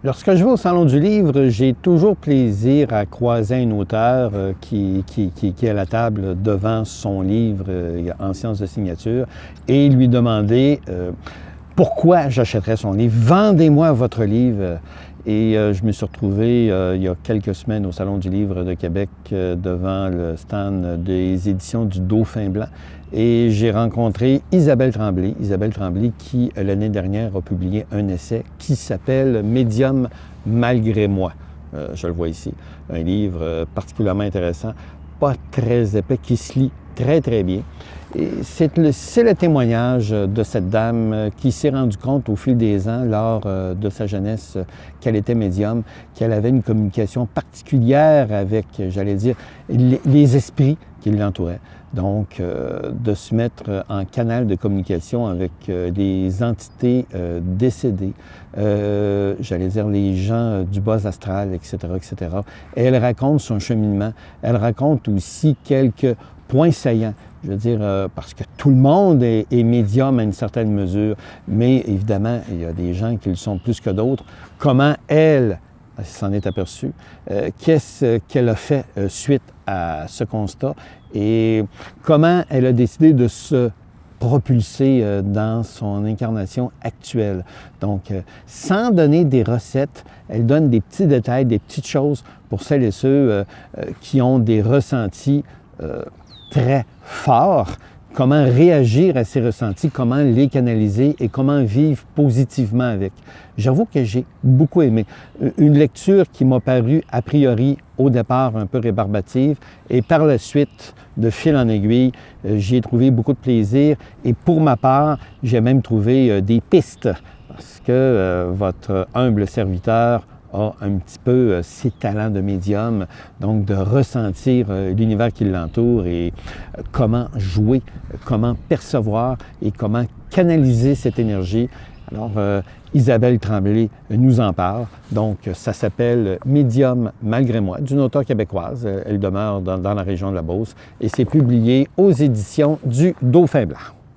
Lorsque je vais au Salon du Livre, j'ai toujours plaisir à croiser un auteur qui est à la table devant son livre en sciences de signature et lui demander pourquoi j'achèterais son livre. Vendez-moi votre livre. Et je me suis retrouvé il y a quelques semaines au Salon du Livre de Québec devant le stand des éditions du Dauphin Blanc. Et j'ai rencontré Isabelle Tremblay. Isabelle Tremblay qui, l'année dernière, a publié un essai qui s'appelle « Médium malgré moi ». Je le vois ici. Un livre particulièrement intéressant, pas très épais, qui se lit très, très bien. Et c'est le témoignage de cette dame qui s'est rendue compte au fil des ans, lors de sa jeunesse, qu'elle était médium, qu'elle avait une communication particulière avec, j'allais dire, les esprits qui l'entouraient. Donc, de se mettre en canal de communication avec des entités décédées, j'allais dire les gens du bas astral, etc., etc. Et elle raconte son cheminement. Elle raconte aussi quelques points saillants. Je veux dire, parce que tout le monde est médium à une certaine mesure, mais évidemment, il y a des gens qui le sont plus que d'autres. Comment elle s'en est aperçue? Qu'est-ce qu'elle a fait suite à ce constat? Et comment elle a décidé de se propulser dans son incarnation actuelle. Donc, sans donner des recettes, elle donne des petits détails, des petites choses pour celles et ceux qui ont des ressentis très forts, comment réagir à ces ressentis, comment les canaliser et comment vivre positivement avec. J'avoue que j'ai beaucoup aimé. Une lecture qui m'a paru a priori au départ un peu rébarbative et par la suite, de fil en aiguille, j'y ai trouvé beaucoup de plaisir et pour ma part, j'ai même trouvé des pistes parce que votre humble serviteur a un petit peu ses talents de médium, donc de ressentir l'univers qui l'entoure et comment jouer, comment percevoir et comment canaliser cette énergie. Alors, Isabelle Tremblay nous en parle. Donc, ça s'appelle « Médium malgré moi » d'une auteure québécoise. Elle demeure dans la région de la Beauce et c'est publié aux éditions du Dauphin Blanc.